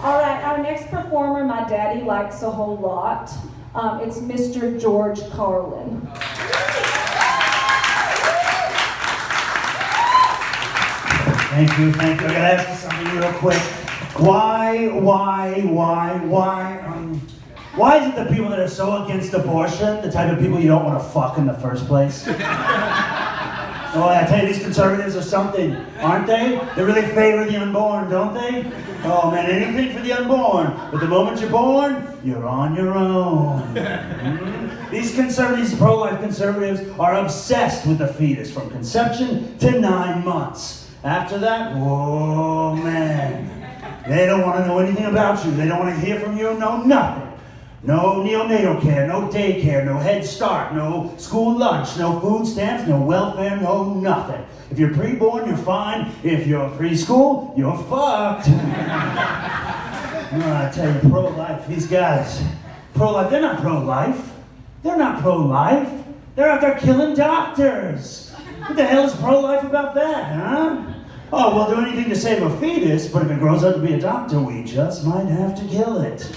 All right, our next performer, my daddy likes a whole lot. It's Mr. George Carlin. Thank you. I gotta ask you something real quick. Why is it the people that are so against abortion, the type of people you don't want to fuck in the first place? Oh, I tell you, these conservatives are something, aren't they? They really favor the unborn, don't they? Oh man, anything for the unborn. But the moment you're born, you're on your own. These conservatives, pro-life conservatives, are obsessed with the fetus from conception to 9 months. After that, whoa man. They don't want to know anything about you. They don't want to hear from you, no nothing. No neonatal care, no daycare, no Head Start, no school lunch, no food stamps, no welfare, no nothing. If you're preborn, you're fine. If you're preschool, you're fucked. I tell you, pro-life, these guys, pro-life, they're not pro-life. They're not pro-life. They're out there killing doctors. What the hell is pro-life about that, huh? Oh, we'll do anything to save a fetus, but if it grows up to be a doctor, we just might have to kill it.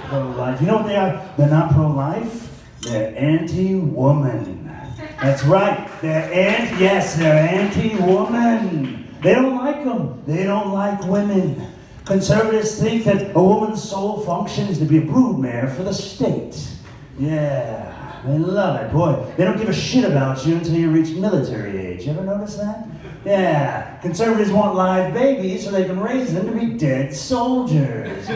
Pro-life. You know what they are? They're not pro-life. They're anti-woman. That's right. They're anti-woman. They don't like them. They don't like women. Conservatives think that a woman's sole function is to be a broodmare for the state. Yeah, they love it. Boy, they don't give a shit about you until you reach military age. You ever notice that? Yeah, conservatives want live babies so they can raise them to be dead soldiers.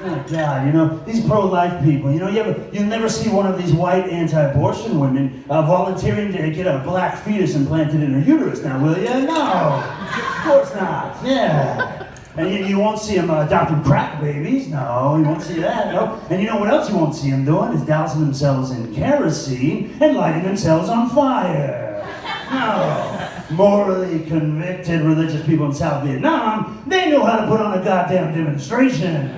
Oh God, you know, these pro-life people, you know, you'll never see one of these white anti-abortion women volunteering to get a black fetus implanted in her uterus now, will you? No, of course not, yeah. And you won't see them adopting crack babies, no, you won't see that, no. And you know what else you won't see them doing is dousing themselves in kerosene and lighting themselves on fire. No. Morally convicted religious people in South Vietnam, they know how to put on a goddamn demonstration.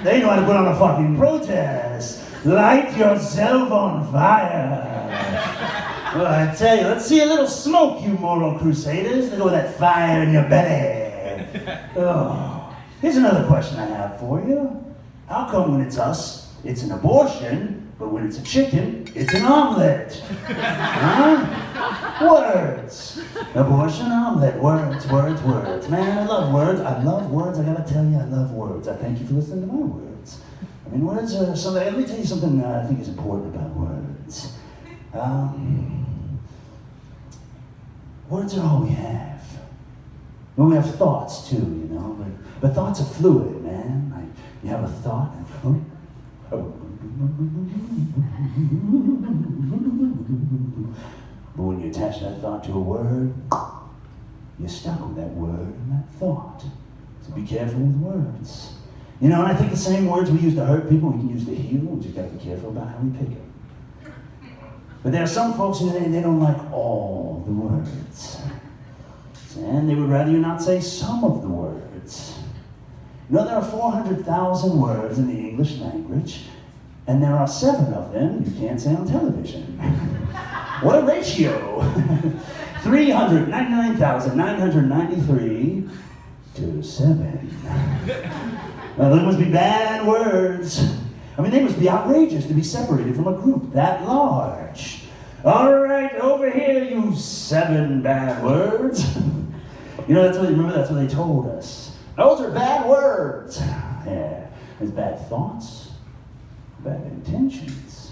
They know how to put on a fucking protest. Light yourself on fire. Well, I tell you, let's see a little smoke, you moral crusaders. Look at that fire in your belly. Oh. Here's another question I have for you. How come when it's us, it's an abortion, but when it's a chicken, it's an omelet? Huh? Words. Abortion, omelet, words. Man, I love words. I gotta tell you, I love words. I thank you for listening to my words. I mean, words are something, let me tell you something I think is important about words. Words are all we have. Well, we have thoughts too, you know, but thoughts are fluid, man. Like, you have a thought, and, but when you attach that thought to a word, you're stuck with that word and that thought. So be careful with words. You know, and I think the same words we use to hurt people, we can use to heal. We just got to be careful about how we pick them. But there are some folks who they don't like all the words. And they would rather you not say some of the words. You know, there are 400,000 words in the English language, and there are 7 of them you can't say on television. What a ratio! 399,993 to 7. Well, they must be bad words. I mean, they must be outrageous to be separated from a group that large. All right, over here, you 7 bad words. You know, that's what they told us. Those are bad words. Yeah, there's bad thoughts, bad intentions,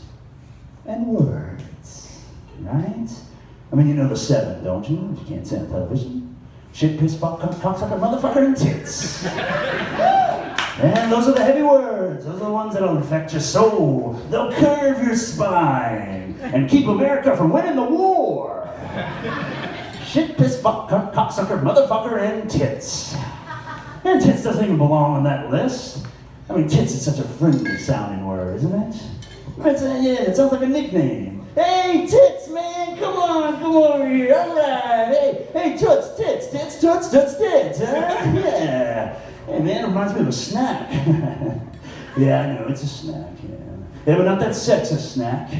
and words, right? I mean, you know the 7, don't you? You can't say on television. Shit, piss, fuck, cocksucker, motherfucker, and tits. And those are the heavy words. Those are the ones that'll infect your soul. They'll curve your spine and keep America from winning the war. Shit, piss, fuck, cocksucker, motherfucker, and tits. And tits doesn't even belong on that list. I mean, tits is such a friendly sounding word, isn't it? It sounds like a nickname. Hey, tits, man, come over here, all right. Hey, toots, tits, toots, tits, huh? Yeah. Hey, man, it reminds me of a snack. Yeah, I know, it's a snack, yeah. Yeah, but not that sexist snack.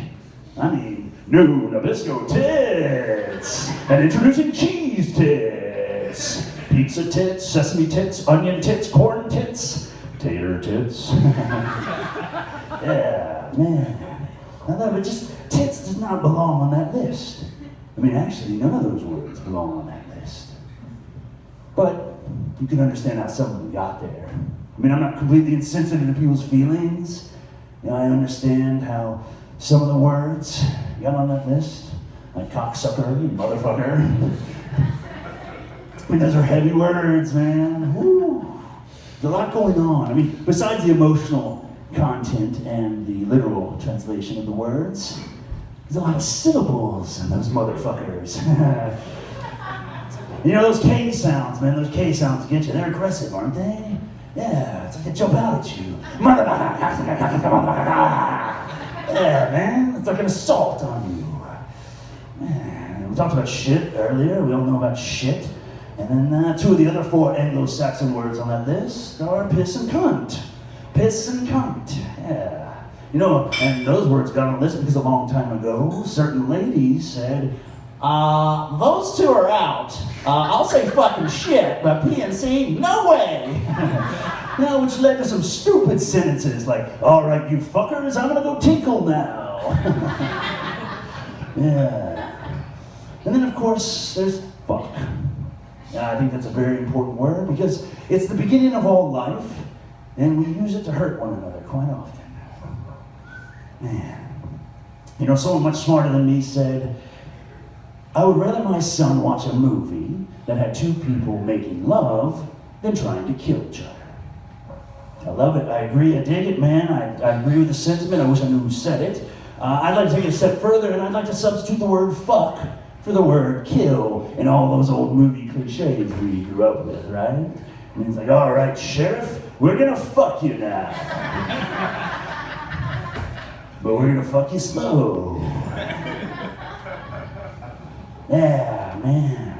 I mean, new Nabisco tits. And introducing cheese tits. Pizza tits, sesame tits, onion tits, corn tits, tater tits. Yeah, man. Now that, but just tits does not belong on that list. I mean, actually, none of those words belong on that list. But you can understand how some of them got there. I mean, I'm not completely insensitive to people's feelings. You know, I understand how some of the words got on that list, like cocksucker and motherfucker. I mean, those are heavy words, man. Woo. There's a lot going on. I mean, besides the emotional content and the literal translation of the words, there's a lot of syllables in those motherfuckers. You know, those K sounds, man, those K sounds get you. They're aggressive, aren't they? Yeah, it's like they jump out at you. Yeah, man, it's like an assault on you. Man, we talked about shit earlier. We all know about shit. And then two of the other 4 Anglo-Saxon words on that list are piss and cunt. Piss and cunt, yeah. You know, and those words got on the list because a long time ago, certain ladies said, those 2 are out. I'll say fucking shit, but PNC, no way. You know, which led to some stupid sentences like, all right, you fuckers, I'm gonna go tinkle now. Yeah. And then, of course, there's fuck. I think that's a very important word because it's the beginning of all life, and we use it to hurt one another quite often. Man. You know, someone much smarter than me said, I would rather my son watch a movie that had 2 people making love than trying to kill each other. I love it. I agree. I dig it, man. I agree with the sentiment. I wish I knew who said it. I'd like to take it a step further, and I'd like to substitute the word fuck for the word kill in all those old movie cliches we grew up with, right? And it's like, all right, sheriff, we're gonna fuck you now. But we're gonna fuck you slow. Yeah, man.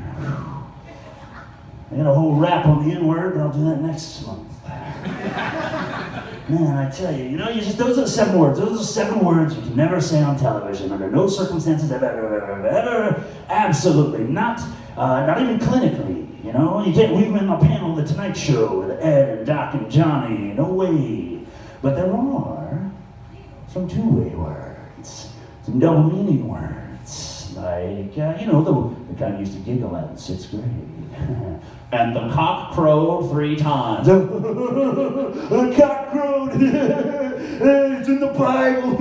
I got a whole rap on the N-word, but I'll do that next month. Man, I tell you, you know, those are the 7 words. Those are 7 words you can never say on television under no circumstances ever. Absolutely not. Not even clinically, you know. You can't weave them in the panel of The Tonight Show with Ed and Doc and Johnny. No way. But there are some 2-way words, some double meaning words, like, you know, the kind you used to giggle at in 6th grade. And the cock crowed 3 times. The cock crowed. It's in the Bible.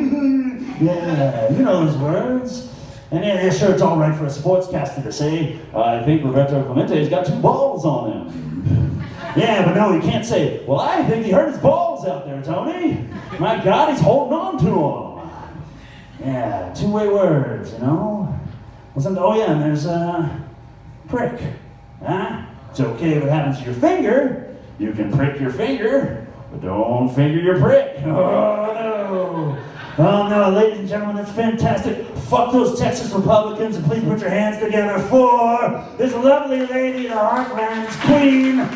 Yeah, you know those words. And yeah, sure, it's all right for a sportscaster to say, I think Roberto Clemente's got 2 balls on him. Yeah, but no, he can't say, well, I think he hurt his balls out there, Tony. My God, he's holding on to them. Yeah, 2-way words, you know. Oh yeah, and there's prick. Huh? It's okay if it happens to your finger. You can prick your finger, but don't finger your prick. Oh no. Oh no, ladies and gentlemen, that's fantastic. Fuck those Texas Republicans, and please put your hands together for this lovely lady, the Heartland's queen.